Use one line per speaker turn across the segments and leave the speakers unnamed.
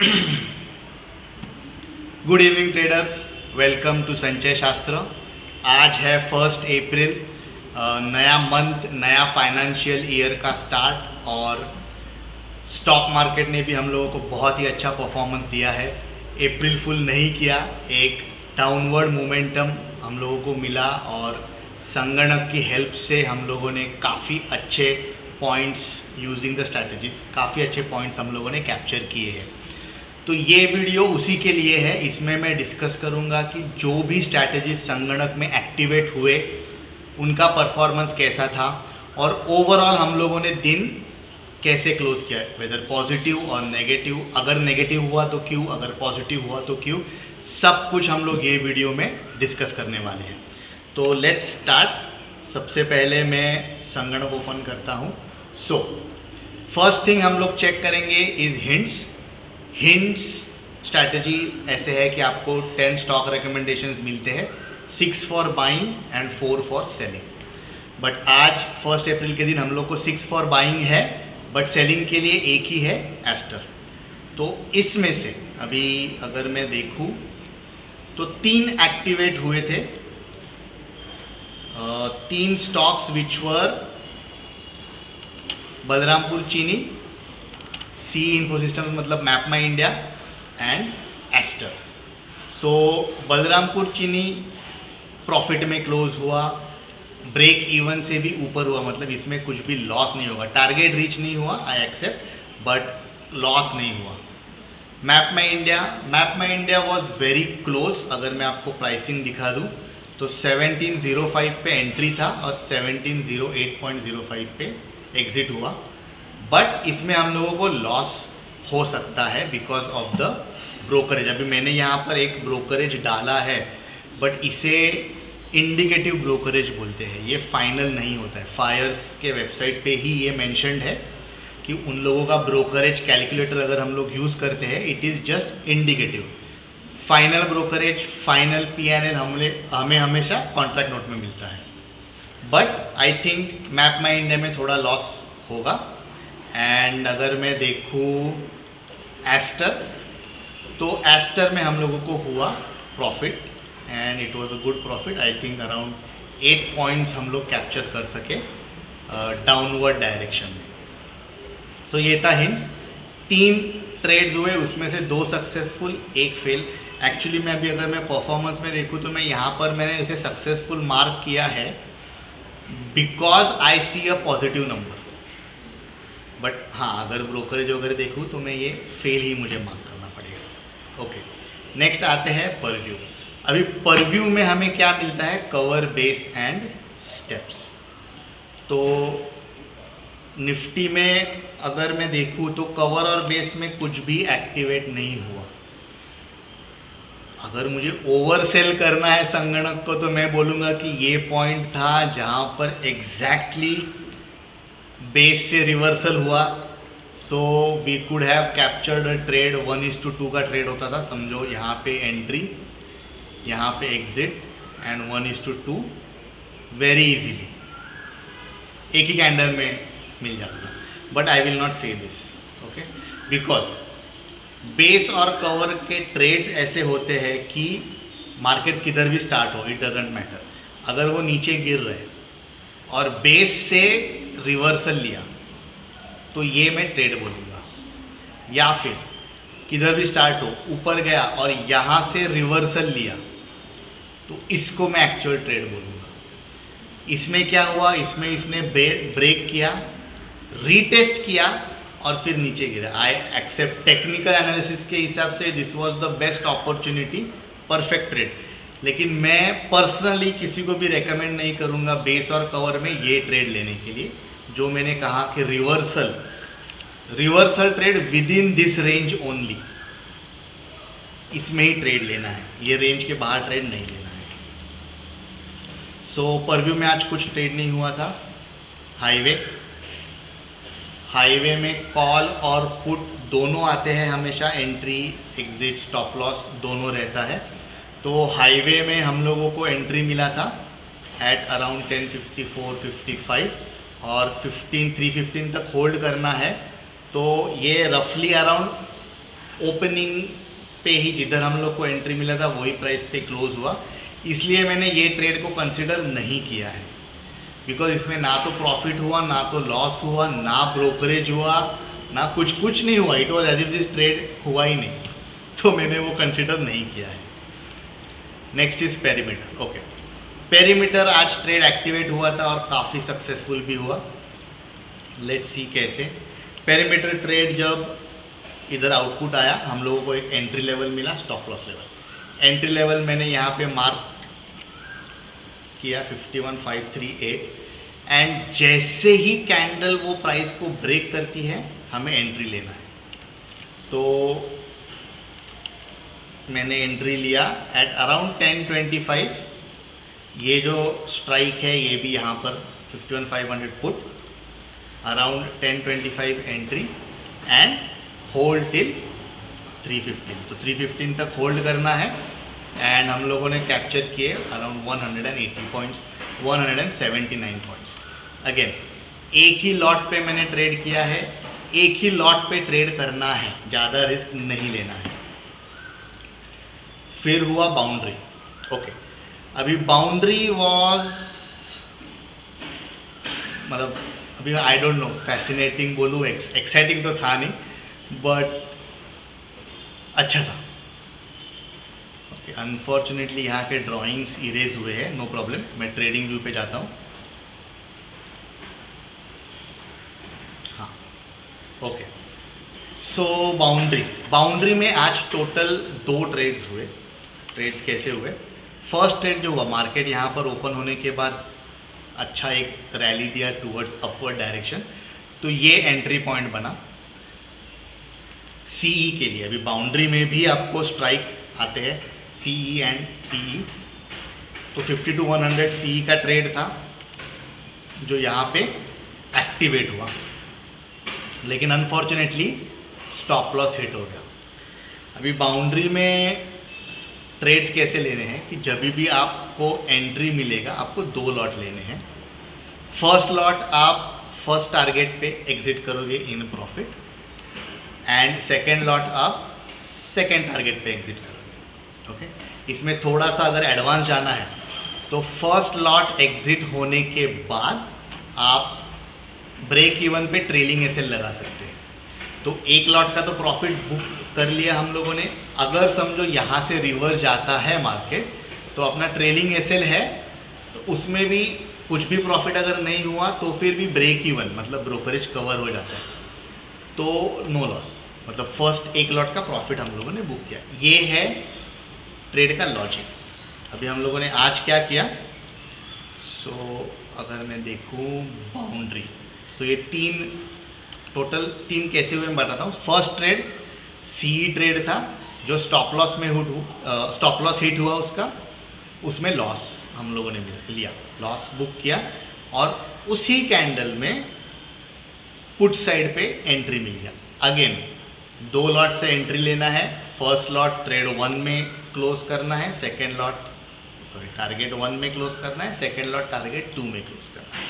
Good evening traders, welcome to Sanchay Shastra. आज है 1 अप्रैल, नया मंथ, नया फाइनेंशियल ईयर का स्टार्ट और स्टॉक मार्केट ने भी हम लोगों को बहुत ही अच्छा परफॉर्मेंस दिया है। अप्रैल फुल नहीं किया, एक डाउनवर्ड मोमेंटम हम लोगों को मिला और संगणक की हेल्प से हम लोगों ने काफ़ी अच्छे पॉइंट्स यूजिंग द स्ट्रैटेजीज, काफ़ी अच्छे पॉइंट्स हम लोगों ने कैप्चर किए हैं। तो ये वीडियो उसी के लिए है। इसमें मैं डिस्कस करूंगा कि जो भी स्ट्रैटेजीज संगणक में एक्टिवेट हुए उनका परफॉर्मेंस कैसा था और ओवरऑल हम लोगों ने दिन कैसे क्लोज किया, वेदर पॉजिटिव और नेगेटिव, अगर नेगेटिव हुआ तो क्यों, अगर पॉजिटिव हुआ तो क्यों, सब कुछ हम लोग ये वीडियो में डिस्कस करने वाले हैं। तो लेट्स स्टार्ट। सबसे पहले मैं संगणक ओपन करता हूँ। सो फर्स्ट थिंग हम लोग चेक करेंगे इज हिंट्स स्ट्रैटेजी ऐसे है कि आपको 10 स्टॉक रिकमेंडेशंस मिलते हैं, 6 for buying and 4 for selling. But आज 1 अप्रैल के दिन हम लोग को 6 फॉर बाइंग है, बट सेलिंग के लिए एक ही है, एस्टर। तो इसमें से अभी अगर मैं देखूं तो 3 एक्टिवेट हुए थे, 3 स्टॉक्स विच वर बलरामपुर चीनी, सी इन्फोसिस्टम्स मतलब मैपमा इंडिया एंड एस्टर। सो बलरामपुर चीनी प्रॉफिट में क्लोज हुआ, ब्रेक इवन से भी ऊपर हुआ, मतलब इसमें कुछ भी लॉस नहीं होगा। टारगेट रीच नहीं हुआ, आई एक्सेप्ट, बट लॉस नहीं हुआ। मैपमा इंडिया वॉज वेरी क्लोज। अगर मैं आपको प्राइसिंग दिखा दूँ तो 1705 पे एंट्री था और 1708.05 पे एग्जिट हुआ, बट इसमें हम लोगों को लॉस हो सकता है बिकॉज ऑफ द ब्रोकरेज। अभी मैंने यहाँ पर एक ब्रोकरेज डाला है, बट इसे इंडिकेटिव ब्रोकरेज बोलते हैं, ये फाइनल नहीं होता है। फायर्स के वेबसाइट पे ही ये मेंशन्ड है कि उन लोगों का ब्रोकरेज कैलकुलेटर अगर हम लोग यूज़ करते हैं, it is just indicative. Final brokerage, final PNL हमें हमेशा कॉन्ट्रैक्ट नोट में मिलता है। बट आई थिंक मैपमा इंडिया में थोड़ा लॉस होगा। एंड अगर मैं देखूँ एस्टर, तो एस्टर में हम लोगों को हुआ profit and it was a good profit. I think around 8 points हम लोग कैप्चर कर सके डाउनवर्ड डायरेक्शन में। सो ये था हिंट्स। 3 ट्रेड्स हुए, उसमें से 2 सक्सेसफुल, 1 फेल। एक्चुअली मैं अभी अगर मैं परफॉर्मेंस में देखूँ तो मैं यहाँ पर मैंने इसे सक्सेसफुल मार्क किया है because I see a positive number. But हाँ, अगर ब्रोकरेज वगैरह देखूँ तो मैं ये फेल ही मुझे मार्क करना पड़ेगा। ओके, नेक्स्ट आते हैं परव्यू। अभी परव्यू में हमें क्या मिलता है, कवर, बेस एंड स्टेप्स। तो निफ्टी में अगर मैं देखूँ तो कवर और बेस में कुछ भी एक्टिवेट नहीं हुआ। अगर मुझे ओवर सेल करना है संगणक को तो मैं बोलूँगा कि ये पॉइंट था जहाँ पर एग्जैक्टली बेस से रिवर्सल हुआ। So we could have captured a trade, 1:2 का ट्रेड होता था, समझो यहाँ पे एंट्री, यहाँ पे एग्जिट एंड 1:2 वेरी इजीली एक ही कैंडल में मिल जाता था। बट आई विल नॉट से दिस, ओके, बिकॉज बेस और कवर के ट्रेड्स ऐसे होते हैं कि मार्केट किधर भी स्टार्ट हो, इट डजेंट मैटर। अगर वो नीचे गिर रहे और बेस से रिवर्सल लिया तो ये मैं ट्रेड बोलूँगा, या फिर किधर भी स्टार्ट हो, ऊपर गया और यहाँ से रिवर्सल लिया तो इसको मैं एक्चुअल ट्रेड बोलूँगा। इसमें क्या हुआ, इसमें इसने ब्रेक किया, रीटेस्ट किया और फिर नीचे गिरा। आई एक्सेप्ट टेक्निकल एनालिसिस के हिसाब से this was the best opportunity, perfect trade. लेकिन मैं पर्सनली किसी को भी रेकमेंड नहीं करूँगा बेस और कवर में ये ट्रेड लेने के लिए। जो मैंने कहा कि reversal trade with in this range only, इसमें ही ट्रेड लेना है, ये रेंज के बाहर ट्रेड नहीं लेना है। सो परव्यू में आज कुछ ट्रेड नहीं हुआ था। हाईवे में कॉल और पुट दोनों आते हैं हमेशा, एंट्री एग्जिट स्टॉप लॉस दोनों रहता है। तो हाईवे में हम लोगों को एंट्री मिला था एट अराउंड 1054-55 और 315 तक होल्ड करना है। तो ये रफली अराउंड ओपनिंग पे ही जिधर हम लोग को एंट्री मिला था वही प्राइस पे क्लोज हुआ, इसलिए मैंने ये ट्रेड को कंसिडर नहीं किया है। बिकॉज इसमें ना तो प्रॉफिट हुआ, ना तो लॉस हुआ, ना ब्रोकरेज हुआ, ना कुछ नहीं हुआ। It was as if this trade हुआ ही नहीं, तो मैंने वो कंसिडर नहीं किया है। Next is perimeter. Okay, perimeter आज ट्रेड एक्टिवेट हुआ था और काफ़ी सक्सेसफुल भी हुआ। लेट्स सी कैसे। पेरीमीटर ट्रेड जब इधर आउटपुट आया, हम लोगों को एक एंट्री लेवल मिला, stop loss level. Entry level मैंने यहाँ पे मार्क किया 51,538, एंड जैसे ही कैंडल वो प्राइस को ब्रेक करती है हमें एंट्री लेना है। तो मैंने एंट्री लिया एट अराउंड 1025। ये जो स्ट्राइक है ये भी यहाँ पर 51,500 put, around 1025 entry and hold till 315। तो 315 तक होल्ड करना है, एंड हम लोगों ने कैप्चर किए अराउंड 180 पॉइंट्स, 179 पॉइंट्स। अगेन एक ही लॉट पे मैंने ट्रेड किया है, एक ही लॉट पे ट्रेड करना है, ज़्यादा रिस्क नहीं लेना है। फिर हुआ बाउंड्री। ओके, अभी बाउंड्री वॉज, मतलब अभी आई डोंट नो फैसिनेटिंग बोलूँ, एक्साइटिंग तो था नहीं, बट अच्छा था। ओके, अनफॉर्चुनेटली यहाँ के ड्राइंग्स इरेज हुए हैं, नो प्रॉब्लम, मैं ट्रेडिंग व्यू पे जाता हूँ। हाँ, ओके, सो बाउंड्री में आज टोटल 2 ट्रेड्स हुए। ट्रेड्स कैसे हुए? फर्स्ट ट्रेड जो हुआ, मार्केट यहाँ पर ओपन होने के बाद अच्छा एक रैली दिया टूवर्ड्स अपवर्ड डायरेक्शन, तो ये एंट्री पॉइंट बना सीई के लिए। अभी बाउंड्री में भी आपको स्ट्राइक आते हैं सीई एंड पीई, तो 50 to 100 सीई का ट्रेड था जो यहाँ पे एक्टिवेट हुआ, लेकिन अनफॉर्चुनेटली स्टॉप लॉस हिट हो गया। अभी बाउंड्री में ट्रेड्स कैसे लेने हैं कि जब भी आपको एंट्री मिलेगा आपको 2 लॉट लेने हैं। फर्स्ट लॉट आप फर्स्ट टारगेट पे एग्जिट करोगे in profit, and second lot आप सेकेंड टारगेट पे एग्जिट करोगे। ओके, इसमें थोड़ा सा अगर एडवांस जाना है तो फर्स्ट लॉट एग्जिट होने के बाद आप ब्रेक इवन पे ट्रेलिंग एसएल लगा सकते हैं। तो एक लॉट का तो प्रॉफिट बुक कर लिया हम लोगों ने। अगर समझो यहाँ से रिवर्स जाता है मार्केट तो अपना ट्रेलिंग एसएल है, तो उसमें भी कुछ भी प्रॉफिट अगर नहीं हुआ तो फिर भी ब्रेक इवन, मतलब ब्रोकरेज कवर हो जाता है, तो नो लॉस। मतलब फर्स्ट एक लॉट का प्रॉफिट हम लोगों ने बुक किया। ये है ट्रेड का लॉजिक। अभी हम लोगों ने आज क्या किया, अगर मैं देखूँ बाउंड्री, ये टोटल 3 कैसे हुए मैं बताता हूँ। फर्स्ट ट्रेड सीई ट्रेड था जो स्टॉप लॉस में स्टॉप लॉस हिट हुआ, उसमें लॉस हम लोगों ने लिया, लॉस बुक किया, और उसी कैंडल में पुट साइड पे एंट्री मिल गया। अगेन 2 लॉट से एंट्री लेना है। फर्स्ट लॉट ट्रेड 1 में क्लोज करना है, सेकेंड लॉट टारगेट 1 में क्लोज करना है, सेकेंड लॉट टारगेट 2 में क्लोज करना है।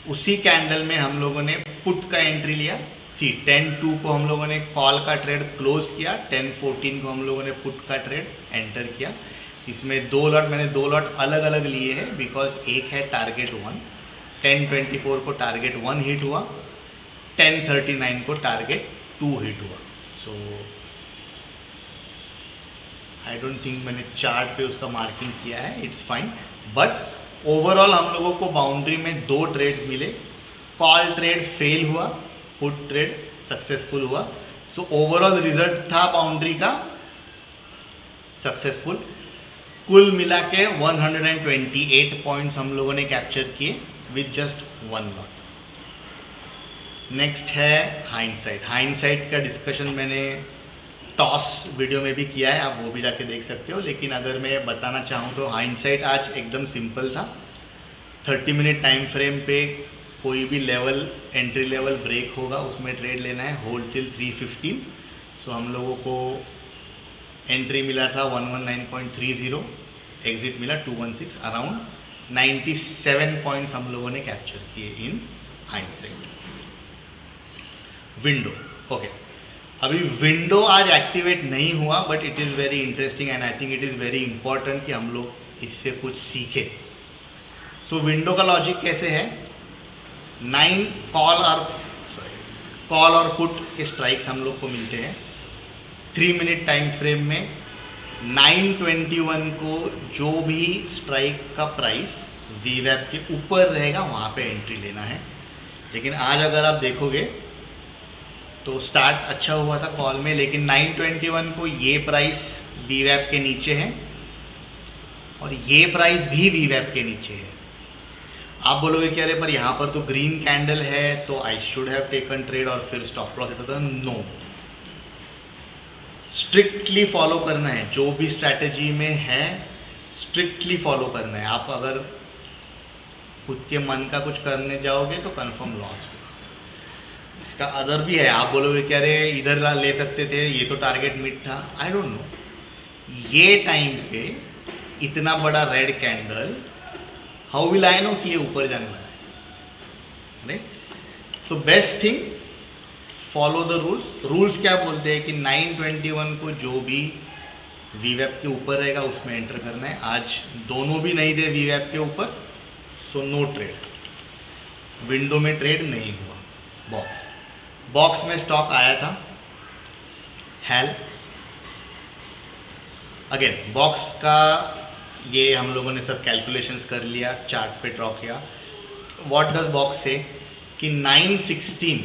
उसी कैंडल में हम लोगों ने पुट का एंट्री लिया। 10-2 को हम लोगों ने कॉल का ट्रेड क्लोज किया, 10-14 को हम लोगों ने पुट का ट्रेड एंटर किया। इसमें मैंने 2 लॉट अलग अलग लिए हैं, बिकॉज एक है टारगेट 1, 10-24 को टारगेट 1 हिट हुआ, 10-39 को टारगेट 2 हिट हुआ। आई डोंट थिंक मैंने चार्ट पे उसका मार्किंग किया है, इट्स फाइन, बट ओवरऑल हम लोगों को बाउंड्री में 2 ट्रेड्स मिले। कॉल ट्रेड फेल हुआ, पुट ट्रेड सक्सेसफुल हुआ। ओवरऑल रिजल्ट था बाउंड्री का सक्सेसफुल। कुल मिला के 128 पॉइंट्स हम लोगों ने कैप्चर किए विथ जस्ट 1 लॉट। नेक्स्ट है हाइंडसाइट का डिस्कशन मैंने टॉस वीडियो में भी किया है, आप वो भी जाके देख सकते हो। लेकिन अगर मैं बताना चाहूँ तो हाइंडसाइट आज एकदम सिंपल था। 30 मिनट टाइम फ्रेम पे कोई भी लेवल, एंट्री लेवल ब्रेक होगा उसमें ट्रेड लेना है, होल्ड टिल 315। हम लोगों को एंट्री मिला था 119.30, एग्जिट मिला 216, अराउंड 97 पॉइंट्स हम लोगों ने कैप्चर किए इन हाइंडसाइट। ओके, अभी विंडो आज एक्टिवेट नहीं हुआ, but it is very interesting and I think it is very important कि हम लोग इससे कुछ सीखें। सो विंडो का लॉजिक कैसे है, 9 कॉल और पुट के स्ट्राइक्स हम लोग को मिलते हैं 3 मिनट टाइम फ्रेम में। 9:21 को जो भी स्ट्राइक का प्राइस वीवैप के ऊपर रहेगा वहाँ पे एंट्री लेना है। लेकिन आज अगर आप देखोगे तो स्टार्ट अच्छा हुआ था कॉल में, लेकिन 9:21 को ये प्राइस वीवैप के नीचे है और ये प्राइस भी वीवैप के नीचे है। आप बोलोगे कि अरे पर यहाँ पर तो ग्रीन कैंडल है तो I should have taken trade और फिर स्टॉप लॉस हिट होता है। नो, स्ट्रिक्टली फॉलो करना है, जो भी स्ट्रैटेजी में है स्ट्रिक्टली फॉलो करना है। आप अगर खुद के मन का कुछ करने जाओगे तो कंफर्म लॉस होगा। इसका अदर भी है, आप बोलोगे कि अरे इधर ले सकते थे, ये तो टारगेट मिट था। आई डोंट नो, ये टाइम पे इतना बड़ा red candle, how will I know कि ये ऊपर जाने वाला है, right? So best thing, follow the rules. Rules क्या बोलते हैं कि 9:21 को जो भी वीवैप के ऊपर रहेगा उसमें एंटर करना है। आज दोनों भी नहीं थे वीवैप के ऊपर, सो नो ट्रेड। विंडो में ट्रेड नहीं हुआ। बॉक्स में स्टॉक आया था हेल। अगेन बॉक्स का ये हम लोगों ने सब कैलकुलेशंस कर लिया, चार्ट पे ड्रॉ किया। व्हाट डज बॉक्स से कि 9:16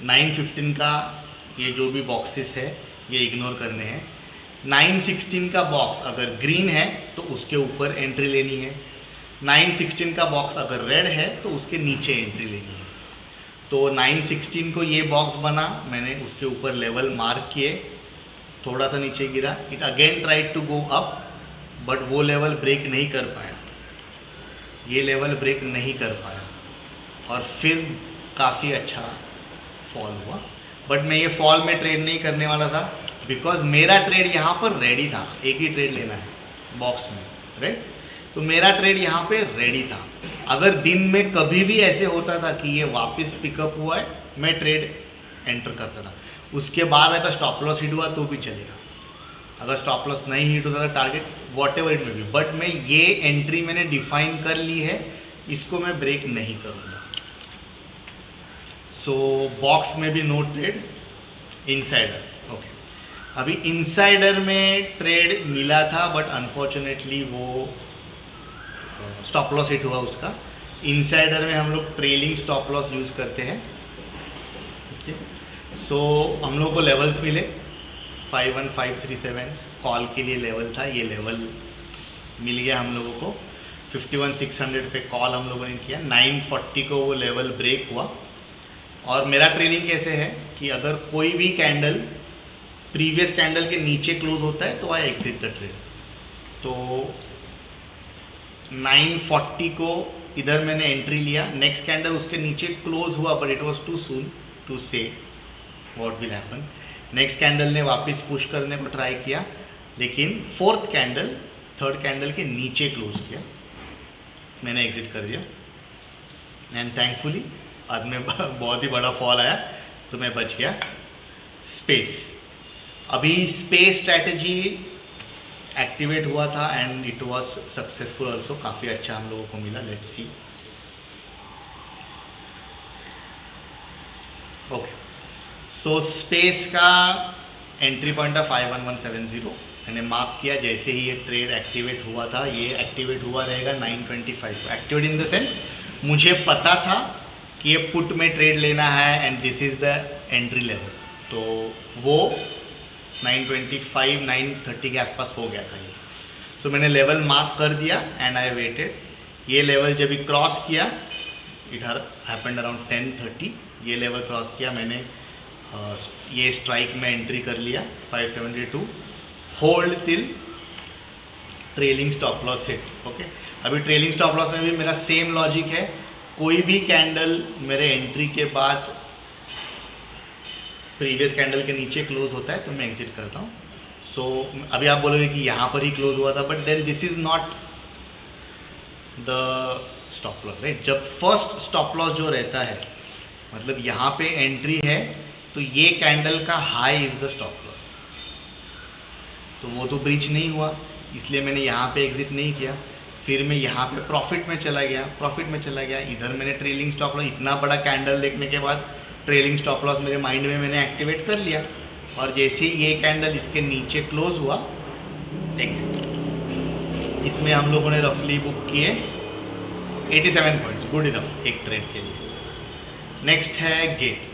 9:15 का ये जो भी बॉक्सेस है ये इग्नोर करने हैं। 9:16 का बॉक्स अगर ग्रीन है तो उसके ऊपर एंट्री लेनी है। 9:16 का बॉक्स अगर रेड है तो उसके नीचे एंट्री लेनी है। तो 9:16 को ये बॉक्स बना, मैंने उसके ऊपर लेवल मार्क किए, थोड़ा सा नीचे गिरा, it again tried to go up, but वो लेवल ब्रेक नहीं कर पाया, ये लेवल ब्रेक नहीं कर पाया और फिर काफ़ी अच्छा फॉल हुआ। बट मैं ये फॉल में ट्रेड नहीं करने वाला था, बिकॉज मेरा ट्रेड यहाँ पर रेडी था। एक ही ट्रेड लेना है बॉक्स में, राइट? तो मेरा ट्रेड यहाँ पे रेडी था। अगर दिन में कभी भी ऐसे होता था कि ये वापस पिकअप हुआ है, मैं ट्रेड एंटर करता था। उसके बाद अगर स्टॉप लॉस हिट हुआ तो भी चलेगा, अगर स्टॉप लॉस नहीं हिट होता था टारगेट वॉट एवर इट में भी, बट मैं ये एंट्री मैंने डिफाइन कर ली है, इसको मैं ब्रेक नहीं करूँगा। सो बॉक्स में भी नो ट्रेड। इनसाइडर, ओके, अभी इनसाइडर में ट्रेड मिला था बट अनफॉर्चुनेटली वो स्टॉप लॉस हिट हुआ उसका। इनसाइडर में हम लोग ट्रेलिंग स्टॉप लॉस यूज़ करते हैं, ओके। सो हम लोग को लेवल्स मिले 51537 कॉल के लिए लेवल था, ये लेवल मिल गया हम लोगों को। 51,600 पे कॉल हम लोगों ने किया, 940 को वो लेवल ब्रेक हुआ। और मेरा ट्रेडिंग कैसे है कि अगर कोई भी कैंडल प्रीवियस कैंडल के नीचे क्लोज होता है तो आई एग्जिट द ट्रेड। तो 940 को इधर मैंने एंट्री लिया, नेक्स्ट कैंडल उसके नीचे क्लोज हुआ but it was too soon to say what will happen. Next candle ने वापस पुश करने को ट्राई किया, लेकिन फोर्थ कैंडल थर्ड कैंडल के नीचे क्लोज किया, मैंने एग्जिट कर दिया। एंड थैंकफुली आज में बहुत ही बड़ा फॉल आया तो मैं बच गया। स्पेस, अभी स्पेस स्ट्रैटेजी एक्टिवेट हुआ था and it was successful also, काफ़ी अच्छा हम लोगों को मिला। Let's see, okay. So space का एंट्री पॉइंट था 51170, मैंने मार्क किया। जैसे ही ये ट्रेड एक्टिवेट हुआ था, ये एक्टिवेट हुआ रहेगा 925 को। एक्टिवेट इन द सेंस मुझे पता था कि ये पुट में ट्रेड लेना है and this is the entry level, तो वो 925 930 के आसपास हो गया था ये। सो मैंने लेवल मार्क कर दिया एंड आई वेटेड। ये लेवल जब भी क्रॉस किया, इट हैपेंड अराउंड 10:30, ये लेवल क्रॉस किया, मैंने ये स्ट्राइक में एंट्री कर लिया 572, hold till trailing stop loss hit, okay. अभी ट्रेलिंग स्टॉप लॉस में भी मेरा सेम लॉजिक है, कोई भी कैंडल मेरे एंट्री के बाद प्रीवियस कैंडल के नीचे क्लोज होता है तो मैं एग्जिट करता हूँ। सो अभी आप बोलोगे कि यहाँ पर ही क्लोज हुआ था, but then this is not the stop loss, right? जब फर्स्ट स्टॉप लॉस जो रहता है, मतलब यहाँ पे एंट्री है, तो ये कैंडल का high is the stop loss, तो वो तो ब्रीच नहीं हुआ, इसलिए मैंने यहाँ पे एग्जिट नहीं किया। फिर मैं यहाँ पे प्रॉफिट में चला गया, इधर मैंने ट्रेलिंग स्टॉप लॉस, इतना बड़ा कैंडल देखने के बाद ट्रेलिंग स्टॉप लॉस मेरे माइंड में मैंने एक्टिवेट कर लिया, और जैसे ही ये कैंडल इसके नीचे क्लोज हुआ, एग्जिट। इसमें हम लोगों ने रफली बुक किए 87 पॉइंट्स, गुड इनफ एक ट्रेड के लिए। नेक्स्ट है गेट।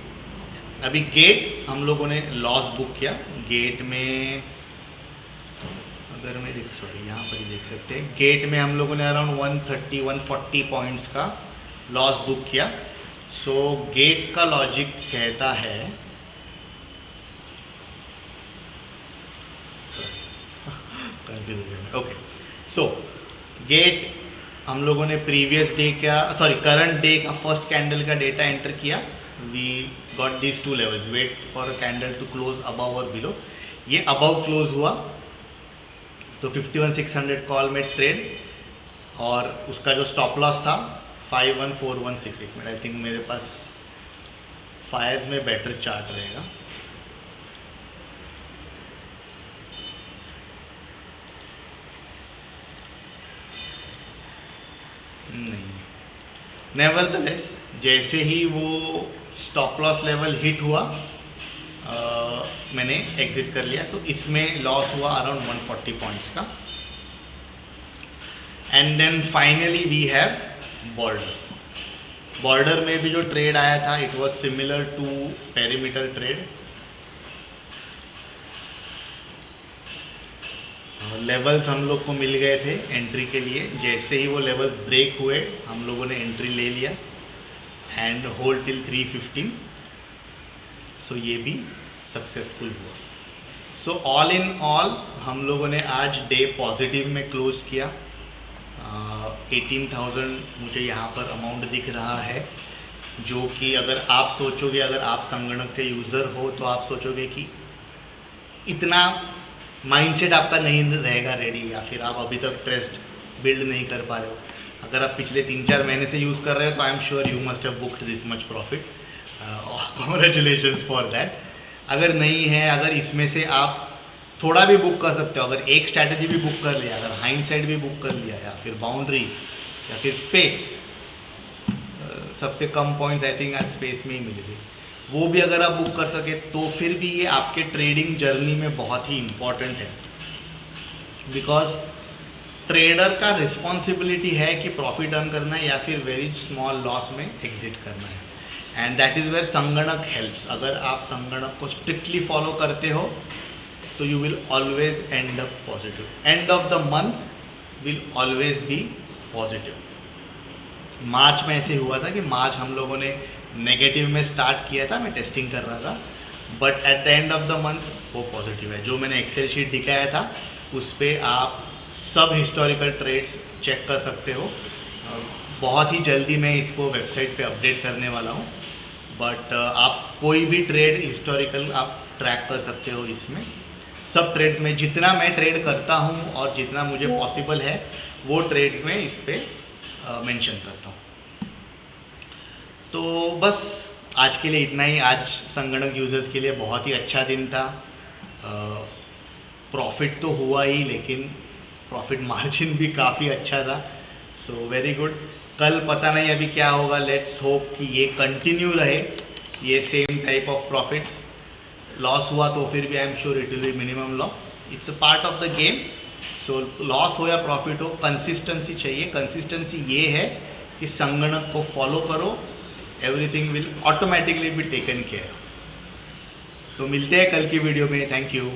अभी गेट हम लोगों ने लॉस बुक किया। गेट में अगर मैं यहाँ पर ही देख सकते हैं, गेट में हम लोगों ने अराउंड 130-140 पॉइंट्स का लॉस बुक किया। सो गेट का लॉजिक कहता है, कंफ्यूज हो गया, ओके। सो गेट हम लोगों ने प्रीवियस डे का, करंट डे का फर्स्ट कैंडल का डेटा एंटर किया। We got these 2 levels, wait for a candle to close above और बिलो। ये अबव क्लोज हुआ तो 51,600 कॉल में ट्रेड, और उसका जो स्टॉप लॉस था 51,416। एक मिनट, आई थिंक मेरे पास फायर्स में बेटर चार्ट रहेगा। नहीं, नेवरदलेस जैसे ही वो स्टॉप लॉस लेवल हिट हुआ मैंने एग्जिट कर लिया। तो इसमें लॉस हुआ अराउंड 140 पॉइंट्स का। And then finally we have border में भी जो ट्रेड आया था, it was similar to perimeter trade. Levels हम लोग को मिल गए थे एंट्री के लिए, जैसे ही वो लेवल्स ब्रेक हुए हम लोगों ने एंट्री ले लिया एंड होल्ड टिल 315। सो ये भी सक्सेसफुल हुआ। सो ऑल इन ऑल हम लोगों ने आज डे पॉजिटिव में क्लोज किया। 18,000 मुझे यहाँ पर अमाउंट दिख रहा है, जो कि अगर आप सोचोगे, अगर आप संगणक के यूज़र हो तो आप सोचोगे कि इतना माइंडसेट आपका नहीं रहेगा रेडी, या फिर आप अभी तक ट्रस्ट बिल्ड नहीं कर पा रहे हो। अगर आप पिछले 3-4 महीने से यूज़ कर रहे हो तो I am sure you must have booked this much profit, congratulations for that. अगर नहीं है, अगर इसमें से आप थोड़ा भी बुक कर सकते हो, अगर एक स्ट्रैटेजी भी बुक कर लिया, अगर हाइंडसाइड भी बुक कर लिया, या फिर बाउंड्री, या फिर स्पेस, सबसे कम पॉइंट्स आई थिंक आज स्पेस में ही मिले थे, वो भी अगर आप बुक कर सके तो फिर भी ये आपके ट्रेडिंग जर्नी में बहुत ही इम्पॉर्टेंट है। बिकॉज ट्रेडर का रिस्पॉन्सिबिलिटी है कि प्रॉफिट अर्न करना है या फिर वेरी स्मॉल लॉस में एग्जिट करना है, एंड दैट इज़ वेयर संगणक हेल्प्स। अगर आप संगणक को स्ट्रिक्टली फॉलो करते हो तो you will always end up positive, end of the month will always be positive. March में ऐसे हुआ था कि मार्च हम लोगों ने नेगेटिव में स्टार्ट किया था, मैं टेस्टिंग कर रहा था, but at the end of the month वो पॉजिटिव है। जो मैंने एक्सेल शीट दिखाया था उस पर आप सब हिस्टोरिकल ट्रेड्स चेक कर सकते हो। बहुत ही जल्दी मैं इसको वेबसाइट पे अपडेट करने वाला हूँ, बट आप कोई भी ट्रेड हिस्टोरिकल आप ट्रैक कर सकते हो। इसमें सब ट्रेड्स में जितना मैं ट्रेड करता हूँ और जितना मुझे पॉसिबल है वो ट्रेड्स में इस पर मेंशन करता हूँ। तो बस आज के लिए इतना ही। आज संगणक यूज़र्स के लिए बहुत ही अच्छा दिन था। प्रॉफिट तो हुआ ही, लेकिन प्रॉफिट मार्जिन भी काफ़ी अच्छा था। So very good. कल पता नहीं अभी क्या होगा, लेट्स होप कि ये कंटिन्यू रहे, ये same type of profits. Loss हुआ तो फिर भी I am sure it will be minimum loss, it's a part of the game. So loss हो या प्रॉफिट हो, कंसिस्टेंसी चाहिए। कंसिस्टेंसी ये है कि संगणक को फॉलो करो, everything will automatically be taken care. तो मिलते हैं कल की वीडियो में। Thank you.